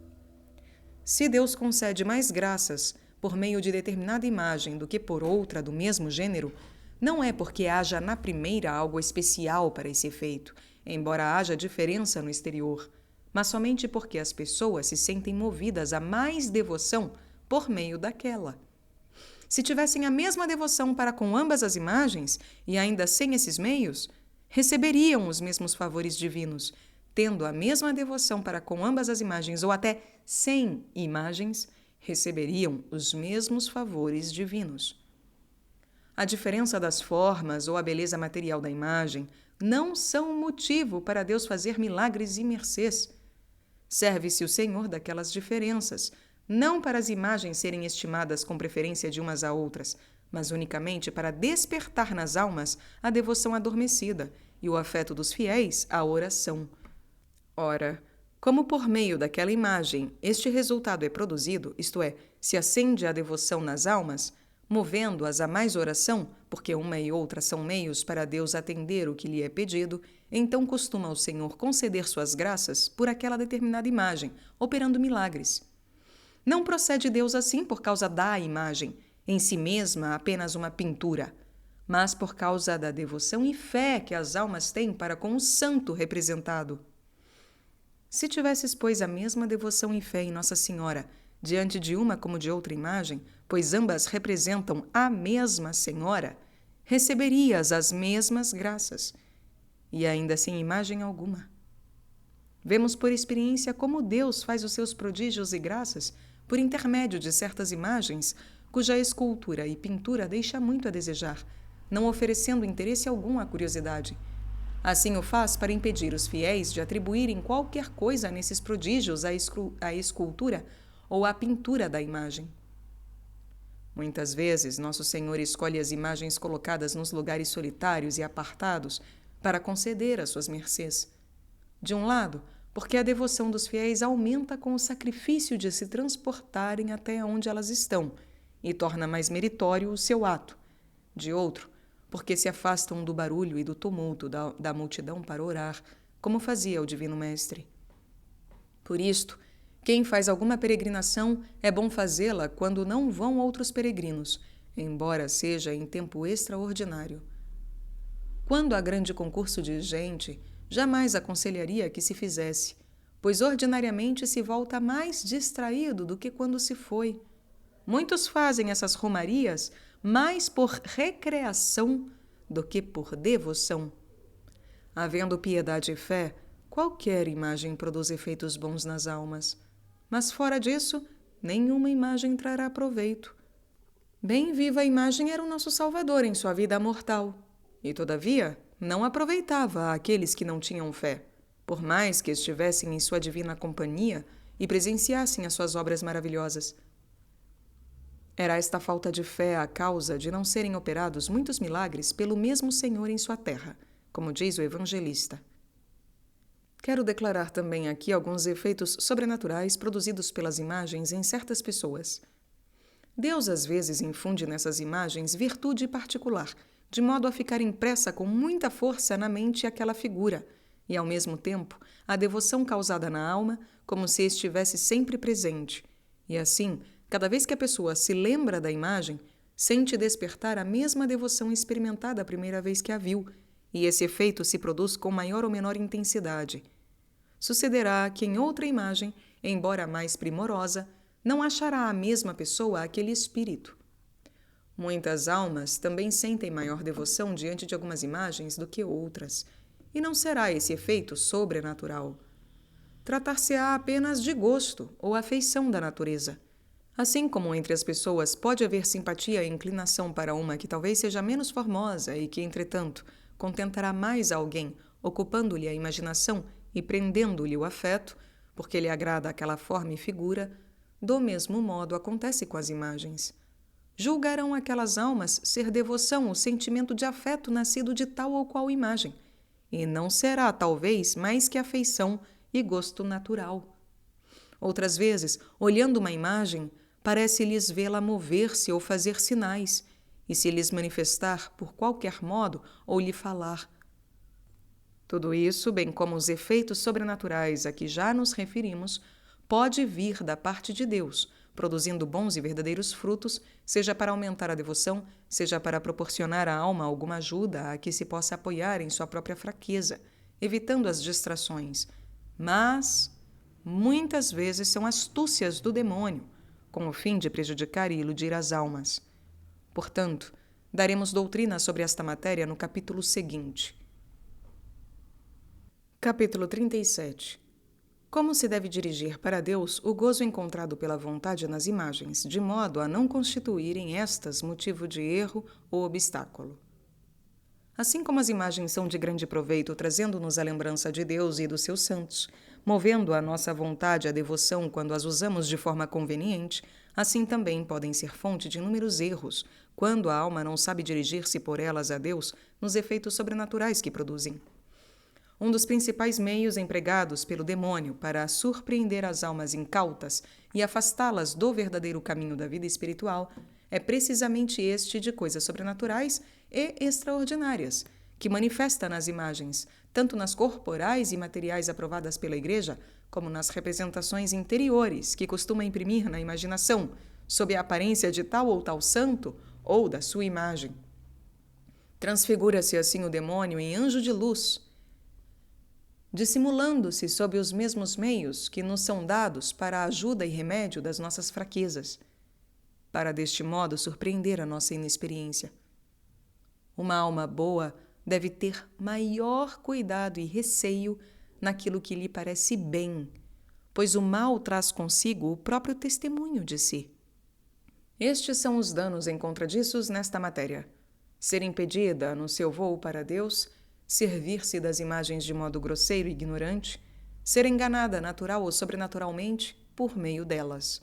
Se Deus concede mais graças por meio de determinada imagem do que por outra do mesmo gênero, não é porque haja na primeira algo especial para esse efeito, embora haja diferença no exterior, mas somente porque as pessoas se sentem movidas a mais devoção por meio daquela. Se tivessem a mesma devoção para com ambas as imagens, e ainda sem esses meios, receberiam os mesmos favores divinos, tendo a mesma devoção para com ambas as imagens, ou até sem imagens, receberiam os mesmos favores divinos. A diferença das formas ou a beleza material da imagem não são motivo para Deus fazer milagres e mercês. Serve-se o Senhor daquelas diferenças, não para as imagens serem estimadas com preferência de umas a outras, mas unicamente para despertar nas almas a devoção adormecida e o afeto dos fiéis à oração. Ora, como por meio daquela imagem este resultado é produzido, isto é, se acende a devoção nas almas, movendo-as a mais oração, porque uma e outra são meios para Deus atender o que lhe é pedido, então costuma o Senhor conceder suas graças por aquela determinada imagem, operando milagres. Não procede Deus assim por causa da imagem, em si mesma apenas uma pintura, mas por causa da devoção e fé que as almas têm para com o santo representado. Se tivesses, pois, a mesma devoção e fé em Nossa Senhora, diante de uma como de outra imagem, pois ambas representam a mesma Senhora, receberias as mesmas graças, e ainda sem imagem alguma. Vemos por experiência como Deus faz os seus prodígios e graças por intermédio de certas imagens, cuja escultura e pintura deixa muito a desejar, não oferecendo interesse algum à curiosidade. Assim o faz para impedir os fiéis de atribuírem qualquer coisa nesses prodígios à escultura ou à pintura da imagem. Muitas vezes, Nosso Senhor escolhe as imagens colocadas nos lugares solitários e apartados para conceder as suas mercês. De um lado, porque a devoção dos fiéis aumenta com o sacrifício de se transportarem até onde elas estão e torna mais meritório o seu ato. De outro, porque se afastam do barulho e do tumulto da multidão para orar, como fazia o Divino Mestre. Por isto, quem faz alguma peregrinação é bom fazê-la quando não vão outros peregrinos, embora seja em tempo extraordinário. Quando há grande concurso de gente, jamais aconselharia que se fizesse, pois ordinariamente se volta mais distraído do que quando se foi. Muitos fazem essas romarias mais por recreação do que por devoção. Havendo piedade e fé, qualquer imagem produz efeitos bons nas almas. Mas fora disso, nenhuma imagem trará proveito. Bem viva a imagem era o nosso Salvador em sua vida mortal, e, todavia, não aproveitava àqueles que não tinham fé, por mais que estivessem em sua divina companhia e presenciassem as suas obras maravilhosas. Era esta falta de fé a causa de não serem operados muitos milagres pelo mesmo Senhor em sua terra, como diz o evangelista. Quero declarar também aqui alguns efeitos sobrenaturais produzidos pelas imagens em certas pessoas. Deus às vezes infunde nessas imagens virtude particular, de modo a ficar impressa com muita força na mente aquela figura, e ao mesmo tempo a devoção causada na alma como se estivesse sempre presente. E assim, cada vez que a pessoa se lembra da imagem, sente despertar a mesma devoção experimentada a primeira vez que a viu, e esse efeito se produz com maior ou menor intensidade. Sucederá que em outra imagem, embora mais primorosa, não achará a mesma pessoa aquele espírito. Muitas almas também sentem maior devoção diante de algumas imagens do que outras, e não será esse efeito sobrenatural. Tratar-se-á apenas de gosto ou afeição da natureza. Assim como entre as pessoas pode haver simpatia e inclinação para uma que talvez seja menos formosa e que, entretanto, contentará mais alguém, ocupando-lhe a imaginação e prendendo-lhe o afeto, porque lhe agrada aquela forma e figura, do mesmo modo acontece com as imagens. Julgarão aquelas almas ser devoção o sentimento de afeto nascido de tal ou qual imagem, e não será, talvez, mais que afeição e gosto natural. Outras vezes, olhando uma imagem, parece-lhes vê-la mover-se ou fazer sinais, e se lhes manifestar por qualquer modo ou lhe falar. Tudo isso, bem como os efeitos sobrenaturais a que já nos referimos, pode vir da parte de Deus, produzindo bons e verdadeiros frutos, seja para aumentar a devoção, seja para proporcionar à alma alguma ajuda a que se possa apoiar em sua própria fraqueza, evitando as distrações. Mas muitas vezes são astúcias do demônio, com o fim de prejudicar e iludir as almas. Portanto, daremos doutrina sobre esta matéria no capítulo seguinte. Capítulo 37. Como se deve dirigir para Deus o gozo encontrado pela vontade nas imagens, de modo a não constituírem estas motivo de erro ou obstáculo. Assim como as imagens são de grande proveito, trazendo-nos a lembrança de Deus e dos seus santos, movendo a nossa vontade à devoção quando as usamos de forma conveniente, assim também podem ser fonte de inúmeros erros, quando a alma não sabe dirigir-se por elas a Deus nos efeitos sobrenaturais que produzem. Um dos principais meios empregados pelo demônio para surpreender as almas incautas e afastá-las do verdadeiro caminho da vida espiritual é precisamente este de coisas sobrenaturais e extraordinárias, que manifesta nas imagens, tanto nas corporais e materiais aprovadas pela Igreja, como nas representações interiores que costuma imprimir na imaginação, sob a aparência de tal ou tal santo ou da sua imagem. Transfigura-se assim o demônio em anjo de luz, dissimulando-se sob os mesmos meios que nos são dados para a ajuda e remédio das nossas fraquezas, para deste modo surpreender a nossa inexperiência. Uma alma boa deve ter maior cuidado e receio naquilo que lhe parece bem, pois o mal traz consigo o próprio testemunho de si. Estes são os danos encontradiços nesta matéria: ser impedida no seu voo para Deus, servir-se das imagens de modo grosseiro e ignorante, ser enganada natural ou sobrenaturalmente por meio delas.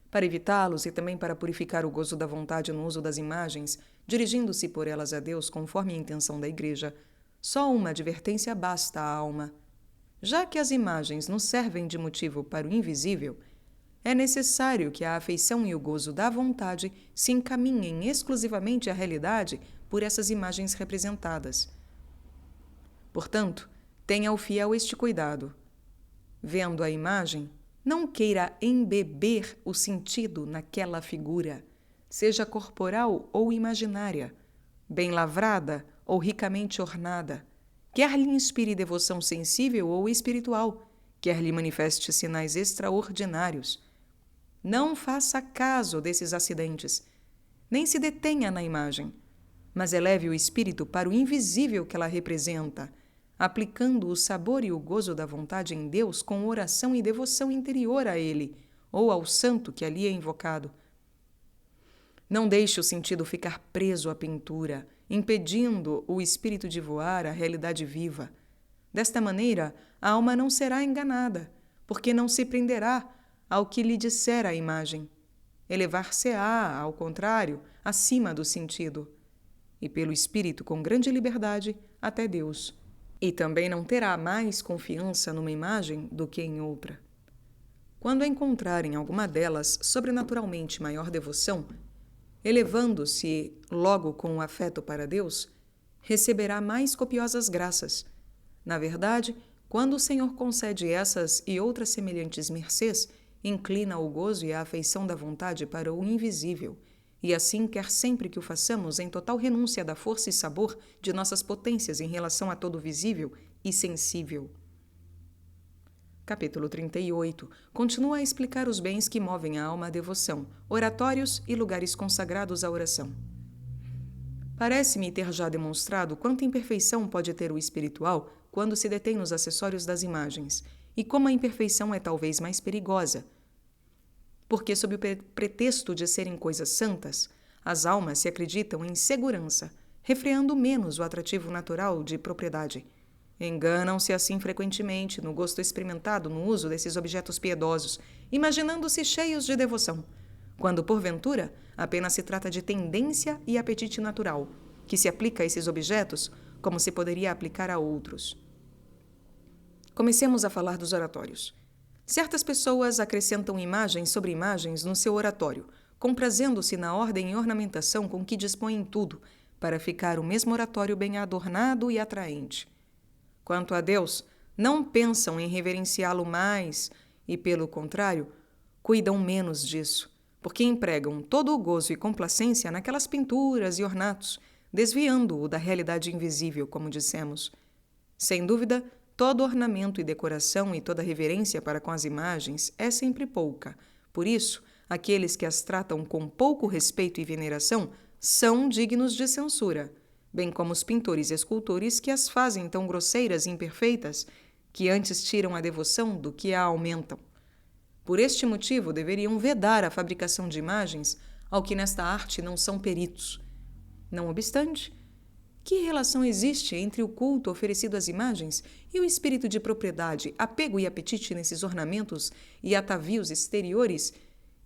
Para evitá-los e também para purificar o gozo da vontade no uso das imagens, dirigindo-se por elas a Deus conforme a intenção da Igreja, só uma advertência basta à alma. Já que as imagens nos servem de motivo para o invisível, é necessário que a afeição e o gozo da vontade se encaminhem exclusivamente à realidade por essas imagens representadas. Portanto, tenha o fiel este cuidado. Vendo a imagem, não queira embeber o sentido naquela figura, seja corporal ou imaginária, bem lavrada ou ricamente ornada, quer lhe inspire devoção sensível ou espiritual, quer lhe manifeste sinais extraordinários. Não faça caso desses acidentes, nem se detenha na imagem, mas eleve o espírito para o invisível que ela representa, aplicando o sabor e o gozo da vontade em Deus com oração e devoção interior a Ele, ou ao santo que ali é invocado. Não deixe o sentido ficar preso à pintura, impedindo o espírito de voar à realidade viva. Desta maneira, a alma não será enganada, porque não se prenderá ao que lhe disser a imagem. Elevar-se-á, ao contrário, acima do sentido, e pelo espírito com grande liberdade até Deus. E também não terá mais confiança numa imagem do que em outra. Quando encontrar em alguma delas sobrenaturalmente maior devoção, elevando-se logo com o afeto para Deus, receberá mais copiosas graças. Na verdade, quando o Senhor concede essas e outras semelhantes mercês, inclina o gozo e a afeição da vontade para o invisível, e assim quer sempre que o façamos em total renúncia da força e sabor de nossas potências em relação a todo visível e sensível. Capítulo 38 continua a explicar os bens que movem a alma à devoção, oratórios e lugares consagrados à oração. Parece-me ter já demonstrado quanta imperfeição pode ter o espiritual quando se detém nos acessórios das imagens, e como a imperfeição é talvez mais perigosa, porque, sob o pretexto de serem coisas santas, as almas se acreditam em segurança, refreando menos o atrativo natural de propriedade. Enganam-se assim frequentemente no gosto experimentado no uso desses objetos piedosos, imaginando-se cheios de devoção, quando, porventura, apenas se trata de tendência e apetite natural, que se aplica a esses objetos como se poderia aplicar a outros. Comecemos a falar dos oratórios. Certas pessoas acrescentam imagens sobre imagens no seu oratório, comprazendo-se na ordem e ornamentação com que dispõem em tudo, para ficar o mesmo oratório bem adornado e atraente. Quanto a Deus, não pensam em reverenciá-lo mais e, pelo contrário, cuidam menos disso, porque empregam todo o gozo e complacência naquelas pinturas e ornatos, desviando-o da realidade invisível, como dissemos. Sem dúvida, todo ornamento e decoração e toda reverência para com as imagens é sempre pouca. Por isso, aqueles que as tratam com pouco respeito e veneração são dignos de censura, bem como os pintores e escultores que as fazem tão grosseiras e imperfeitas que antes tiram a devoção do que a aumentam. Por este motivo, deveriam vedar a fabricação de imagens ao que nesta arte não são peritos. Não obstante, que relação existe entre o culto oferecido às imagens e o espírito de propriedade, apego e apetite nesses ornamentos e atavios exteriores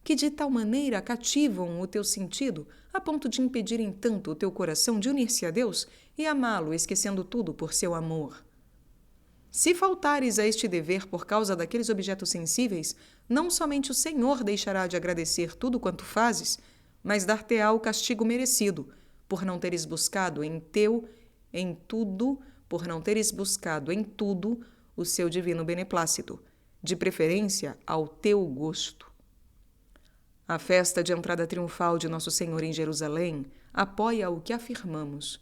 que de tal maneira cativam o teu sentido a ponto de impedirem tanto o teu coração de unir-se a Deus e amá-lo, esquecendo tudo por seu amor? Se faltares a este dever por causa daqueles objetos sensíveis, não somente o Senhor deixará de agradecer tudo quanto fazes, mas dar-te-á o castigo merecido, por não teres buscado em tudo o seu divino beneplácito, de preferência ao teu gosto. A festa de entrada triunfal de Nosso Senhor em Jerusalém apoia o que afirmamos.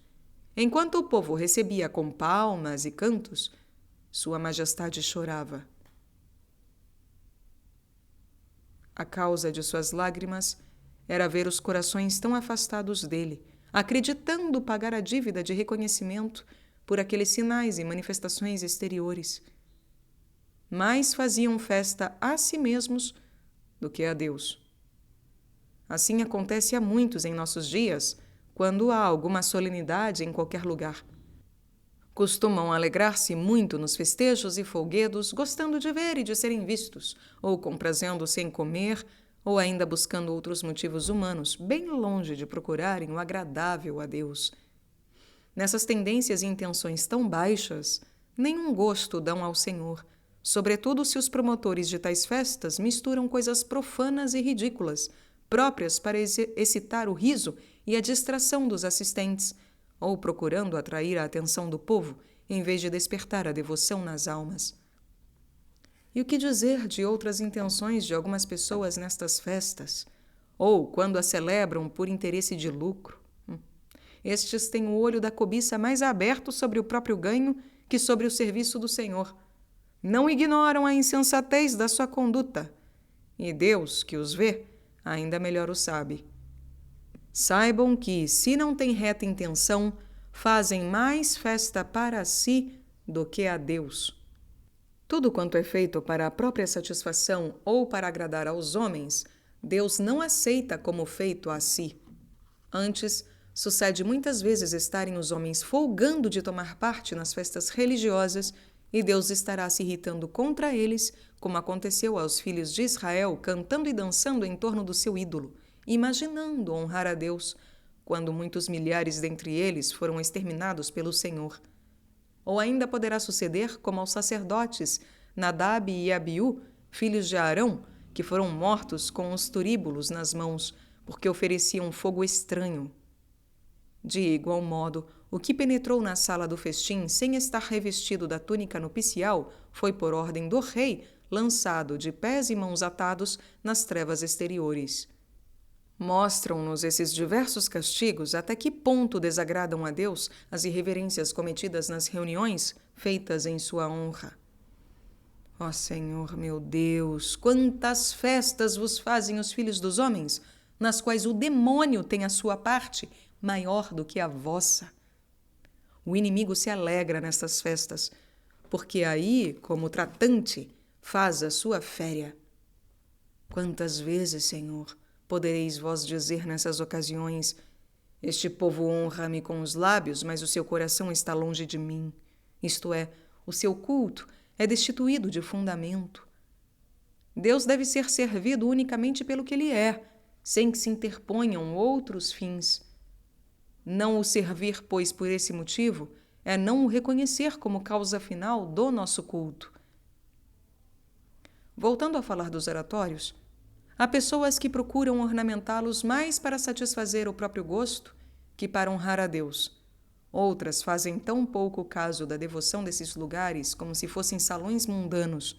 Enquanto o povo recebia com palmas e cantos, Sua Majestade chorava. A causa de suas lágrimas era ver os corações tão afastados dele, acreditando pagar a dívida de reconhecimento por aqueles sinais e manifestações exteriores. Mais faziam festa a si mesmos do que a Deus. Assim acontece a muitos em nossos dias, quando há alguma solenidade em qualquer lugar. Costumam alegrar-se muito nos festejos e folguedos, gostando de ver e de serem vistos, ou comprazendo-se em comer, ou ainda buscando outros motivos humanos, bem longe de procurarem o agradável a Deus. Nessas tendências e intenções tão baixas, nenhum gosto dão ao Senhor, sobretudo se os promotores de tais festas misturam coisas profanas e ridículas, próprias para excitar o riso e a distração dos assistentes, ou procurando atrair a atenção do povo, em vez de despertar a devoção nas almas. E o que dizer de outras intenções de algumas pessoas nestas festas, ou quando as celebram por interesse de lucro? Estes têm o olho da cobiça mais aberto sobre o próprio ganho que sobre o serviço do Senhor. Não ignoram a insensatez da sua conduta, e Deus, que os vê, ainda melhor o sabe. Saibam que, se não têm reta intenção, fazem mais festa para si do que a Deus. Tudo quanto é feito para a própria satisfação ou para agradar aos homens, Deus não aceita como feito a si. Antes, sucede muitas vezes estarem os homens folgando de tomar parte nas festas religiosas e Deus estará se irritando contra eles, como aconteceu aos filhos de Israel cantando e dançando em torno do seu ídolo, imaginando honrar a Deus, quando muitos milhares dentre eles foram exterminados pelo Senhor. Ou ainda poderá suceder como aos sacerdotes Nadab e Abiú, filhos de Arão, que foram mortos com os turíbulos nas mãos, porque ofereciam fogo estranho. De igual modo, o que penetrou na sala do festim sem estar revestido da túnica nupcial foi, por ordem do rei, lançado de pés e mãos atados nas trevas exteriores. Mostram-nos esses diversos castigos até que ponto desagradam a Deus as irreverências cometidas nas reuniões feitas em sua honra. Ó Senhor, meu Deus, quantas festas vos fazem os filhos dos homens, nas quais o demônio tem a sua parte maior do que a vossa. O inimigo se alegra nestas festas, porque aí, como tratante, faz a sua féria. Quantas vezes, Senhor, podereis vós dizer nessas ocasiões: este povo honra-me com os lábios, mas o seu coração está longe de mim. Isto é, o seu culto é destituído de fundamento. Deus deve ser servido unicamente pelo que ele é, sem que se interponham outros fins. Não o servir, pois, por esse motivo, é não o reconhecer como causa final do nosso culto. Voltando a falar dos oratórios, há pessoas que procuram ornamentá-los mais para satisfazer o próprio gosto que para honrar a Deus. Outras fazem tão pouco caso da devoção desses lugares como se fossem salões mundanos,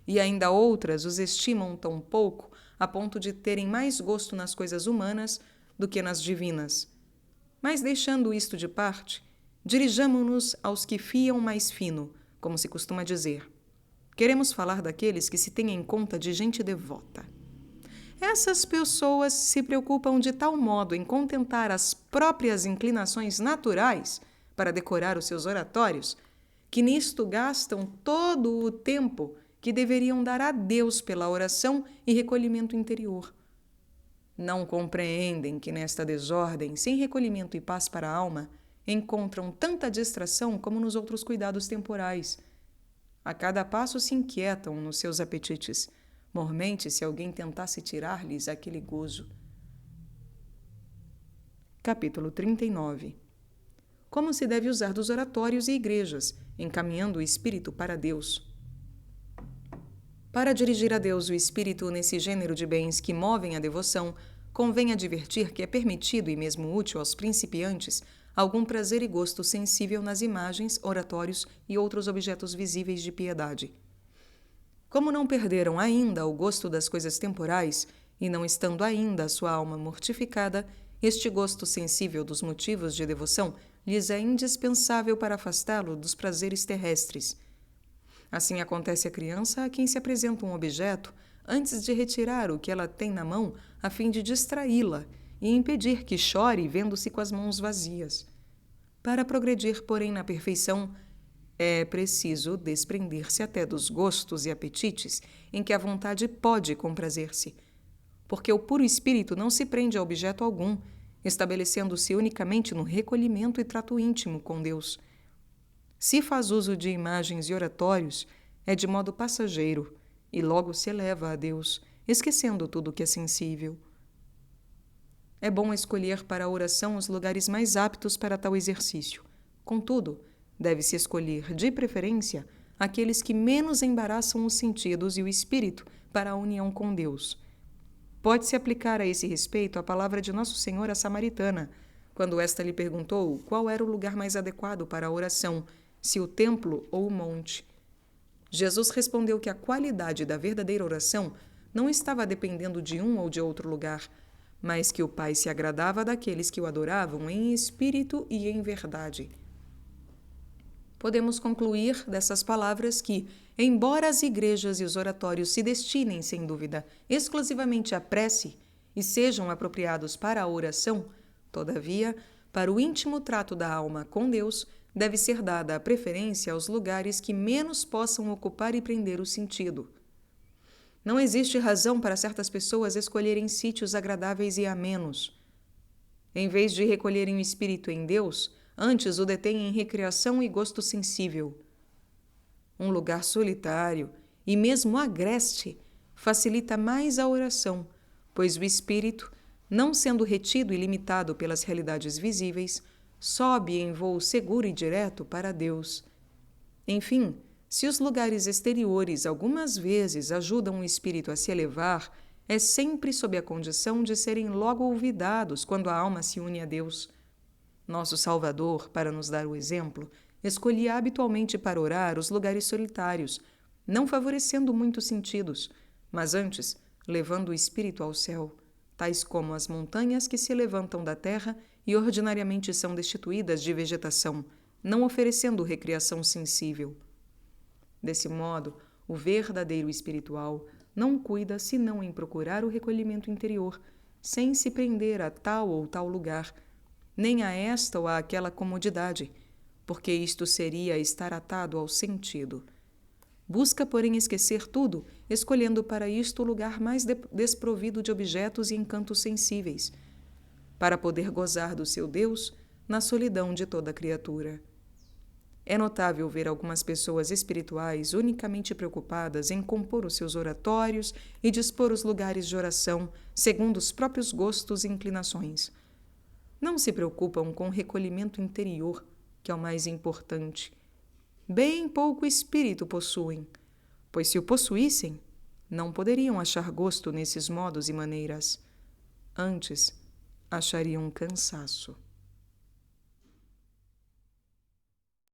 e ainda outras os estimam tão pouco a ponto de terem mais gosto nas coisas humanas do que nas divinas. Mas deixando isto de parte, dirijamo-nos aos que fiam mais fino, como se costuma dizer. Queremos falar daqueles que se têm em conta de gente devota. Essas pessoas se preocupam de tal modo em contentar as próprias inclinações naturais para decorar os seus oratórios, que nisto gastam todo o tempo que deveriam dar a Deus pela oração e recolhimento interior. Não compreendem que nesta desordem, sem recolhimento e paz para a alma, encontram tanta distração como nos outros cuidados temporais. A cada passo se inquietam nos seus apetites, mormente se alguém tentasse tirar-lhes aquele gozo. Capítulo 39. Como se deve usar dos oratórios e igrejas, encaminhando o espírito para Deus. Para dirigir a Deus o espírito nesse gênero de bens que movem a devoção, convém advertir que é permitido e mesmo útil aos principiantes algum prazer e gosto sensível nas imagens, oratórios e outros objetos visíveis de piedade. Como não perderam ainda o gosto das coisas temporais, e não estando ainda a sua alma mortificada, este gosto sensível dos motivos de devoção lhes é indispensável para afastá-lo dos prazeres terrestres. Assim acontece à criança a quem se apresenta um objeto antes de retirar o que ela tem na mão a fim de distraí-la e impedir que chore vendo-se com as mãos vazias. Para progredir, porém, na perfeição, é preciso desprender-se até dos gostos e apetites em que a vontade pode comprazer-se, porque o puro espírito não se prende a objeto algum, estabelecendo-se unicamente no recolhimento e trato íntimo com Deus. Se faz uso de imagens e oratórios, é de modo passageiro, e logo se eleva a Deus, esquecendo tudo o que é sensível. É bom escolher para a oração os lugares mais aptos para tal exercício. Contudo, deve-se escolher, de preferência, aqueles que menos embaraçam os sentidos e o espírito para a união com Deus. Pode-se aplicar a esse respeito a palavra de Nosso Senhor à samaritana, quando esta lhe perguntou qual era o lugar mais adequado para a oração, se o templo ou o monte. Jesus respondeu que a qualidade da verdadeira oração não estava dependendo de um ou de outro lugar, mas que o Pai se agradava daqueles que o adoravam em espírito e em verdade. Podemos concluir dessas palavras que, embora as igrejas e os oratórios se destinem, sem dúvida, exclusivamente à prece e sejam apropriados para a oração, todavia, para o íntimo trato da alma com Deus, deve ser dada a preferência aos lugares que menos possam ocupar e prender o sentido. Não existe razão para certas pessoas escolherem sítios agradáveis e amenos. Em vez de recolherem o espírito em Deus, antes o detêm em recreação e gosto sensível. Um lugar solitário e mesmo agreste facilita mais a oração, pois o espírito, não sendo retido e limitado pelas realidades visíveis, sobe em voo seguro e direto para Deus. Enfim, se os lugares exteriores algumas vezes ajudam o espírito a se elevar, é sempre sob a condição de serem logo olvidados quando a alma se une a Deus. Nosso Salvador, para nos dar o exemplo, escolhia habitualmente para orar os lugares solitários, não favorecendo muitos sentidos, mas antes levando o espírito ao céu, tais como as montanhas que se levantam da terra e ordinariamente são destituídas de vegetação, não oferecendo recreação sensível. Desse modo, o verdadeiro espiritual não cuida senão em procurar o recolhimento interior, sem se prender a tal ou tal lugar, nem a esta ou àquela comodidade, porque isto seria estar atado ao sentido. Busca, porém, esquecer tudo, escolhendo para isto o lugar mais desprovido de objetos e encantos sensíveis, para poder gozar do seu Deus na solidão de toda criatura. É notável ver algumas pessoas espirituais unicamente preocupadas em compor os seus oratórios e dispor os lugares de oração segundo os próprios gostos e inclinações. Não se preocupam com o recolhimento interior, que é o mais importante. Bem pouco espírito possuem, pois se o possuíssem, não poderiam achar gosto nesses modos e maneiras. Antes, achariam cansaço.